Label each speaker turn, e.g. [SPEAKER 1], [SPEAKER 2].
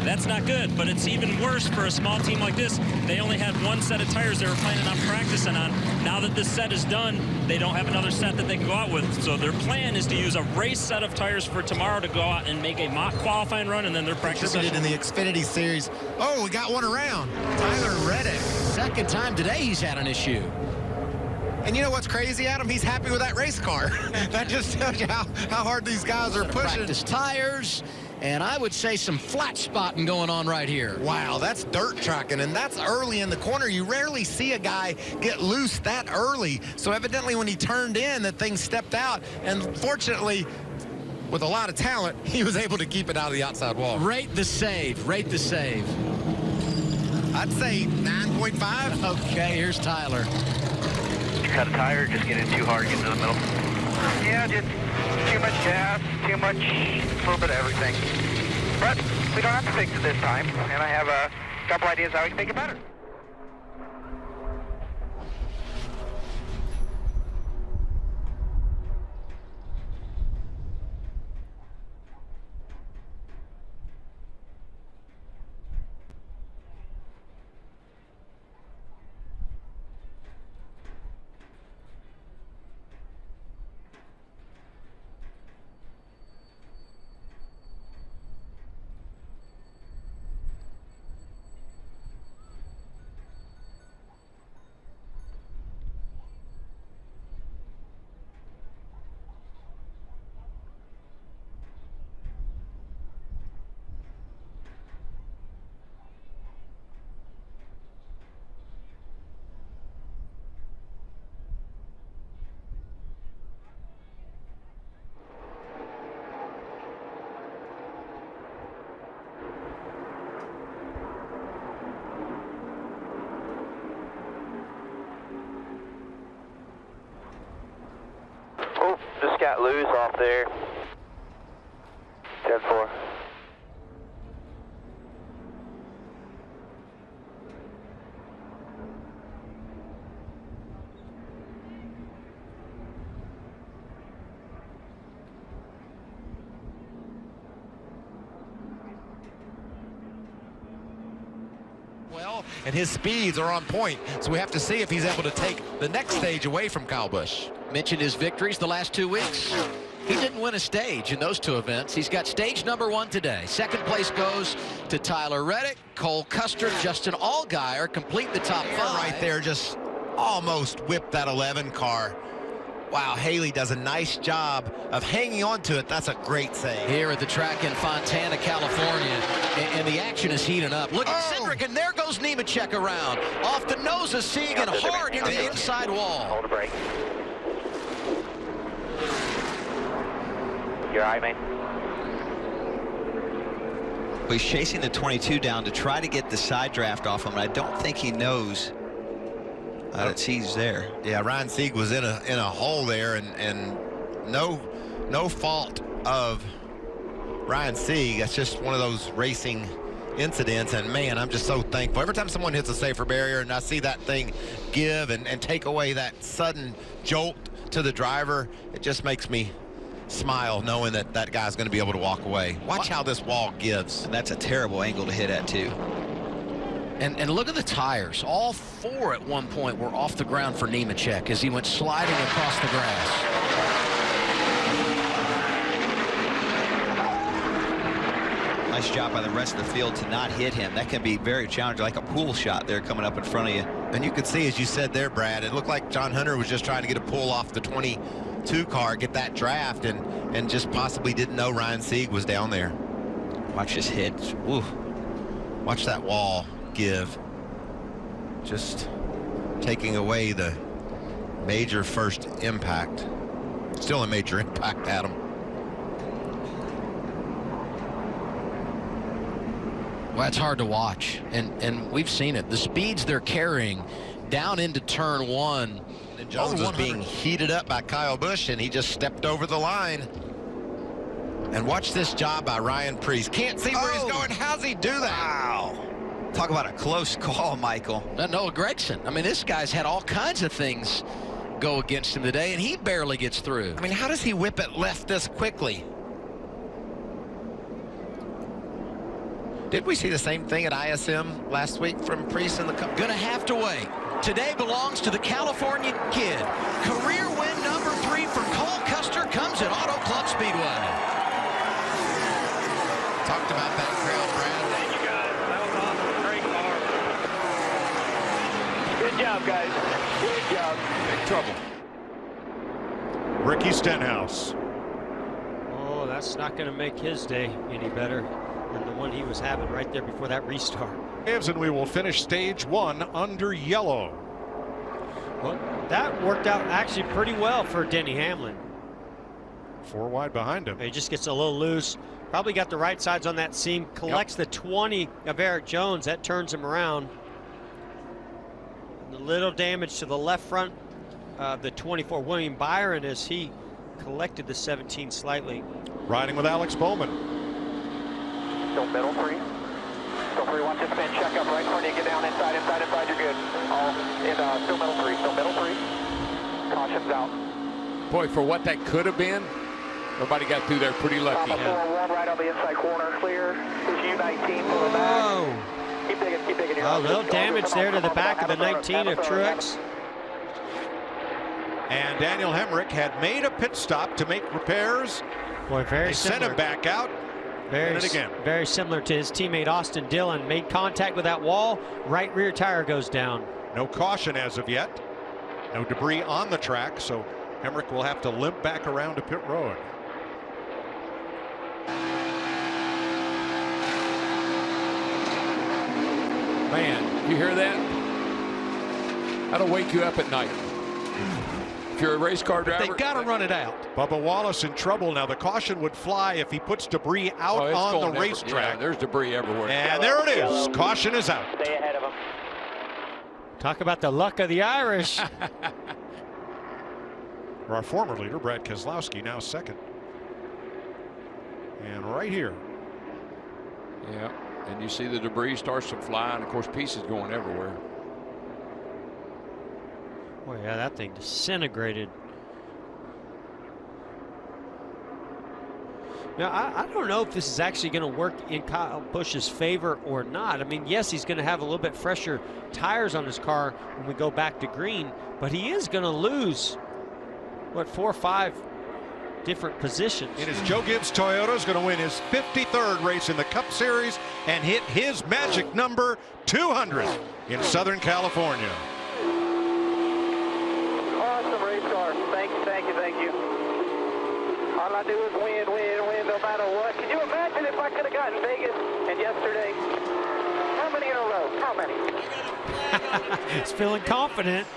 [SPEAKER 1] That's not good, but it's even worse for a small team like this. They only had one set of tires they were planning on practicing on. Now that this set is done, they don't have another set that they can go out with. So their plan is to use a race set of tires for tomorrow to go out and make a mock qualifying run, and then their practice session.
[SPEAKER 2] In the Xfinity Series. Oh, we got one around. Tyler Reddick.
[SPEAKER 3] Second time today he's had an issue.
[SPEAKER 2] And you know what's crazy, Adam? He's happy with that race car. That just tells you how hard these guys are pushing.
[SPEAKER 3] Practice tires, and I would say some flat spotting going on right here.
[SPEAKER 2] Wow, that's dirt tracking, and that's early in the corner. You rarely see a guy get loose that early. So evidently when he turned in, that thing stepped out, and fortunately, with a lot of talent, he was able to keep it out of the outside wall.
[SPEAKER 3] Rate the save. Rate the save.
[SPEAKER 2] I'd say 9.5.
[SPEAKER 3] Okay, here's Tyler.
[SPEAKER 4] Cut a tire, just get in too hard, get into the middle. Yeah, just too much gas, too much, a little bit of everything. But we don't have to fix it this time, and I have a couple ideas how we can make it better. Just got loose off there. 10-4.
[SPEAKER 2] Well, and his speeds are on point, so we have to see if he's able to take the next stage away from Kyle Busch.
[SPEAKER 3] Mentioned his victories the last 2 weeks. He didn't win a stage in those two events. He's got stage number 1 today. Second place goes to Tyler Reddick, Cole Custer, Justin Allgaier complete the top 5.
[SPEAKER 2] Right there, just almost whipped that 11 car. Wow, Haley does a nice job of hanging on to it. That's a great save.
[SPEAKER 3] Here at the track in Fontana, California, and the action is heating up. Look at Cindric, and there goes Nemechek around. Off the nose of Segan, hard into the inside wall.
[SPEAKER 4] Hold a brake. You're all right, mate?
[SPEAKER 5] Well, he's chasing the 22 down to try to get the side draft off him, and I don't think he knows that Sieg's there.
[SPEAKER 2] Yeah, Ryan Sieg was in a hole there, and no fault of Ryan Sieg. That's just one of those racing incidents, and man, I'm just so thankful. Every time someone hits a safer barrier and I see that thing give and take away that sudden jolt to the driver, it just makes me smile knowing that that guy's going to be able to walk away. Watch how this wall gives.
[SPEAKER 5] And that's a terrible angle to hit at, too.
[SPEAKER 3] And look at the tires. All 4 at one point were off the ground for Nemechek as he went sliding across the grass.
[SPEAKER 5] Nice job by the rest of the field to not hit him. That can be very challenging, like a pool shot there coming up in front of you.
[SPEAKER 2] And you could see, as you said there, Brad, it looked like John Hunter was just trying to get a pull off the 22 car, get that draft, and just possibly didn't know Ryan Sieg was down there.
[SPEAKER 5] Watch this hit. Woo.
[SPEAKER 2] Watch that wall give. Just taking away the major first impact. Still a major impact, Adam.
[SPEAKER 3] Well, it's hard to watch, and we've seen it. The speeds they're carrying down into turn 1.
[SPEAKER 2] And Jones was being heated up by Kyle Busch, and he just stepped over the line. And watch this job by Ryan Preece. Can't see where he's going. How's he do that?
[SPEAKER 5] Wow. Talk about a close call, Michael.
[SPEAKER 3] Noah Gragson. I mean, this guy's had all kinds of things go against him today, and he barely gets through.
[SPEAKER 2] I mean, how does he whip it left this quickly? Did we see the same thing at ISM last week from Priest in the Cup?
[SPEAKER 3] Gonna have to wait. Today belongs to the California kid. Career win number 3 for Cole Custer comes at Auto Club Speedway.
[SPEAKER 2] Talked about that crowd, Brad.
[SPEAKER 6] Thank you guys. That was awesome. Great car.
[SPEAKER 4] Good job, guys. Good job.
[SPEAKER 7] Big trouble. Ricky Stenhouse.
[SPEAKER 6] Oh, that's not going to make his day any better than the one he was having right there before that restart.
[SPEAKER 7] And we will finish stage 1 under yellow.
[SPEAKER 6] Well, that worked out actually pretty well for Denny Hamlin.
[SPEAKER 7] 4 wide behind him.
[SPEAKER 6] He just gets a little loose. Probably got the right sides on that seam. Collects the 20 of Eric Jones. That turns him around. And a little damage to the left front of the 24 William Byron as he collected the 17 slightly.
[SPEAKER 7] Riding with Alex Bowman.
[SPEAKER 4] Still middle 3. Still 3, watch this spin, check up right front, you get down inside, you're good. All in, still middle 3, Caution's out.
[SPEAKER 8] Boy, for what that could have been, nobody got through there pretty lucky.
[SPEAKER 4] One right on the inside corner, clear. Is U19 for the back.
[SPEAKER 6] Oh,
[SPEAKER 4] Keep digging.
[SPEAKER 6] a little damage there to the back of the 19 of Truex.
[SPEAKER 7] And Daniel Hemrick had made a pit stop to make repairs.
[SPEAKER 6] Boy, very
[SPEAKER 7] They sent
[SPEAKER 6] similar.
[SPEAKER 7] him back out.
[SPEAKER 6] Very,
[SPEAKER 7] Did it again.
[SPEAKER 6] very similar to his teammate Austin Dillon. Made contact with that wall. Right rear tire goes down.
[SPEAKER 7] No caution as of yet. No debris on the track, so Hemrick will have to limp back around to pit road.
[SPEAKER 8] Man, you hear that? That'll wake you up at night. If you're a race car driver,
[SPEAKER 3] They got to run it out.
[SPEAKER 7] Bubba Wallace in trouble. Now the caution would fly if he puts debris out
[SPEAKER 8] it's
[SPEAKER 7] on
[SPEAKER 8] going
[SPEAKER 7] the racetrack.
[SPEAKER 8] Yeah, there's debris everywhere.
[SPEAKER 7] And there it is. Caution is out.
[SPEAKER 4] Stay ahead of him.
[SPEAKER 6] Talk about the luck of the Irish.
[SPEAKER 7] Our former leader, Brad Keselowski, now second. And right here.
[SPEAKER 8] Yeah, and you see the debris starts to fly, and of course pieces going everywhere.
[SPEAKER 6] Boy, yeah, that thing disintegrated. Now, I don't know if this is actually going to work in Kyle Busch's favor or not. I mean, yes, he's going to have a little bit fresher tires on his car when we go back to green, but he is going to lose, what, 4 or 5 different positions.
[SPEAKER 7] It is Joe Gibbs Toyota is going to win his 53rd race in the Cup Series and hit his magic number 200 in Southern California.
[SPEAKER 4] Awesome race car. Thank you. All I do is win, no matter what. Can you imagine if I could have gotten Vegas and yesterday? How many in a row? How many?
[SPEAKER 6] He's feeling confident.